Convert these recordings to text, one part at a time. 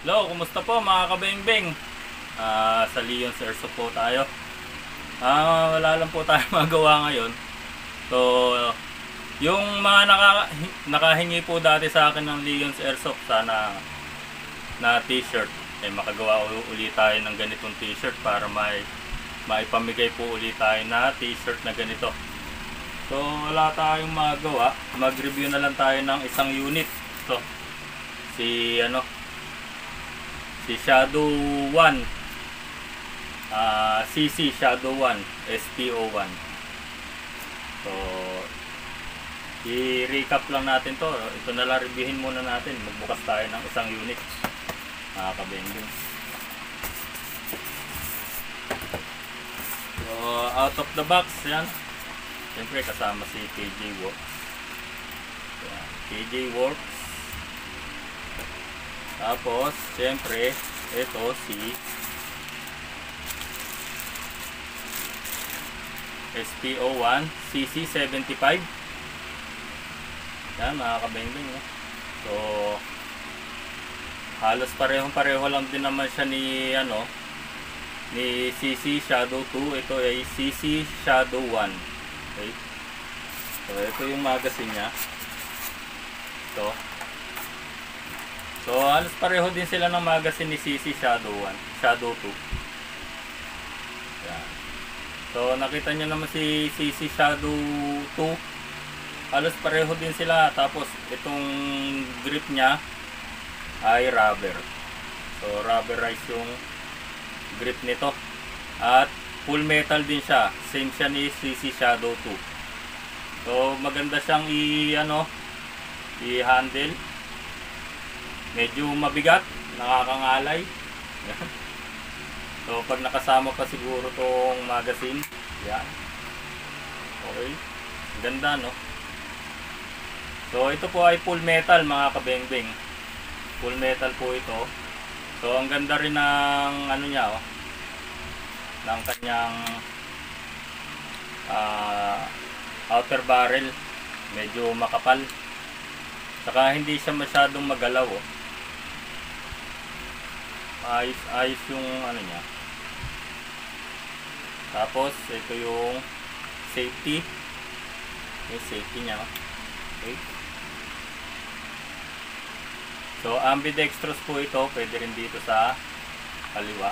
Hello, kumusta po mga kabengbeng? Sa Leon's Airsoft po tayo. Wala lang po tayo magawa ngayon. So, yung mga nakahingi po dati sa akin ng Leon's Airsoft sana na t-shirt, makagawa ulit tayo ng ganitong t-shirt para maipamigay po ulit tayo na t-shirt na ganito. So, wala tayong magawa. Mag-review na lang tayo ng isang unit. So, si Shadow 1, CC Shadow 1 SPO1. So i-recap lang natin to. Ito na lang, reviewin muna natin. Magbukas tayo ng isang unit, mga kabending. So out of the box yan, siyempre kasama si KJ Works. Yan, KJ Works. Tapos, siyempre, ito si SPO1 CC75. Yan, mga kabending. So, halos pareho lang din naman siya ni CC Shadow 2. Ito ay CC Shadow 1. Okay. So, ito yung magazine niya. Ito. So, halos pareho din sila ng magazine ni CC Shadow 1, Shadow 2. Yan. So, nakita nyo naman si CC Shadow 2. Halos pareho din sila. Tapos, itong grip niya ay rubber. So, rubberized yung grip nito. At full metal din siya. Same siya ni CC Shadow 2. So, maganda siyang i-handle. Medyo mabigat, nakakangalay. So pag nakasama pa siguro tong magazine, yan. Okay. Ganda, no? So ito po ay full metal, mga kabengbeng. Full metal po ito. So ang ganda rin ng niya, ng kanyang outer barrel. Medyo makapal. Saka hindi siya masyadong magalaw, ayos yung niya. Tapos ito yung safety. Yung safety niya. Okay. So ambidextrous po ito, pwede rin dito sa kaliwa.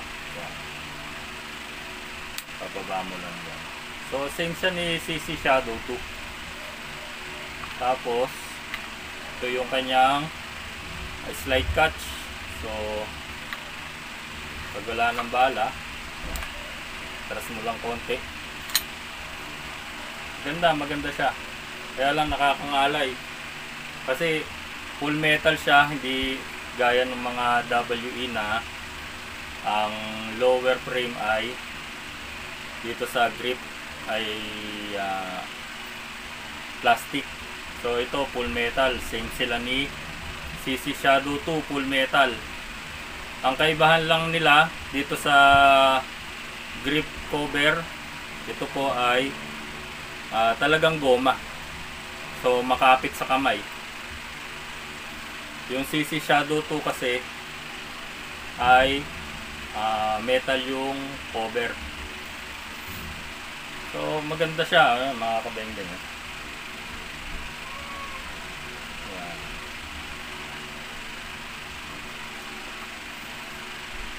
Papaba mo lang yan. So same siya ni CC Shadow 2. Tapos ito yung kanyang slide catch. So pag wala ng bala, taras mo lang konti. Maganda siya. Kaya lang nakakangalay. Kasi full metal siya, hindi gaya ng mga WE na ang lower frame ay dito sa grip ay plastic. So ito full metal, same sila ni CC Shadow 2, full metal. Ang kaibahan lang nila dito sa grip cover, ito po ay talagang goma. So makapit sa kamay. Yung CC Shadow 2 kasi ay metal yung cover. So maganda siya, mga kabengbeng.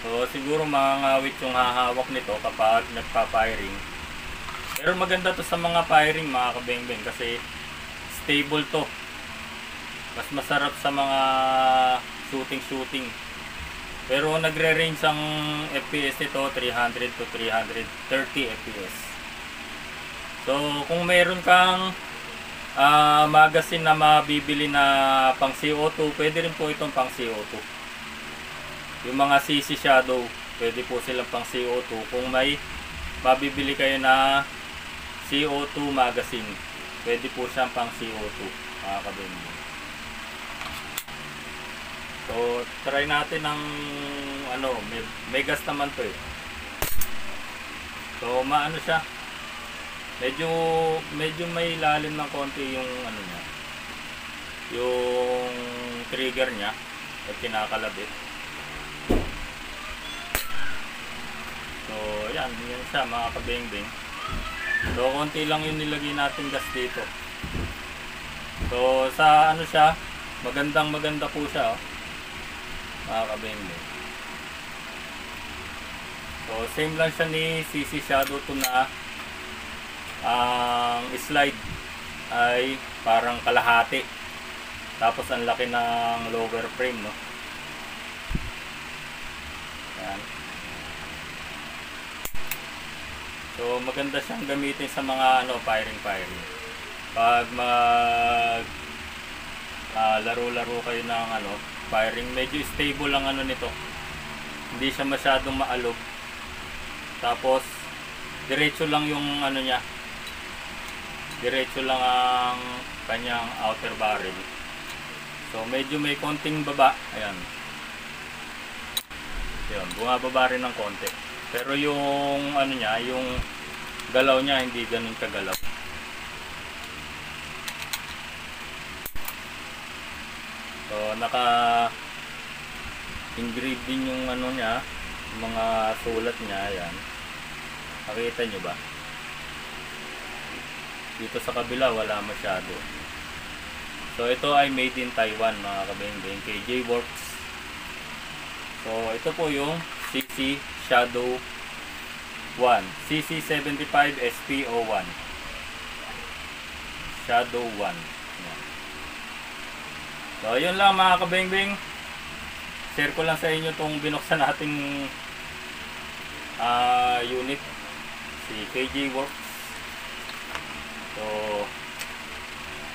So siguro mangangawit yung hahawak nito kapag nagpa-firing. Pero maganda to sa mga firing, mga kabengbeng, kasi stable to. Mas masarap sa mga shooting. Pero nagre-range ang FPS nito 300 to 330 FPS. So kung meron kang magazine na mabibili na pang CO2, pwede rin po itong pang CO2. Yung mga CC Shadow, pwede po silang pang CO2 kung may mabibili kayo na CO2 magazine. Pwede po siyang pang CO2, mga kabending. So try natin ng may gas naman to eh. So maano siya, medyo may lalim ng konti yung niya, yung trigger niya pag kinakalabit. So, yan siya mga kabengbeng. So, konti lang yung nilagay natin gas dito. So, sa ano siya, maganda po siya, mga kabengbeng. So, same lang siya ni CC Shadow 2 na ang slide ay parang kalahati. Tapos, ang laki ng lower frame, no? Yan. So maganda siyang gamitin sa mga firing. Pag mag laro-laro kayo ng firing, medyo stable ang nito. Hindi siya masyadong maalog. Tapos diretso lang yung niya. Diretso lang ang kanyang outer barrel. So medyo may konting baba, ayan. Yun, bumababa rin ng konti. Pero yung niya, yung galaw niya hindi ganun kagalaw. So naka engrave din yung niya, mga sulat niya, ayan. Nakita nyo ba? Dito sa kabila wala masyado. So ito ay made in Taiwan mga kabengbeng, KJ Works. So ito po yung CC Shadow 1, CC75 SP01 Shadow 1. Yan. So yun lang mga kabengbeng, share ko lang sa inyo itong binuksan nating unit, si KJ Works. So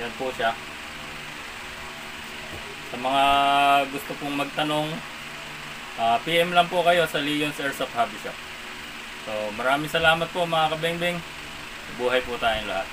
yan po siya. Sa mga gusto pong magtanong, PM lang po kayo sa Leon's Airsoft Hobby Shop. So maraming salamat po mga kabengbeng. Buhay po tayong lahat.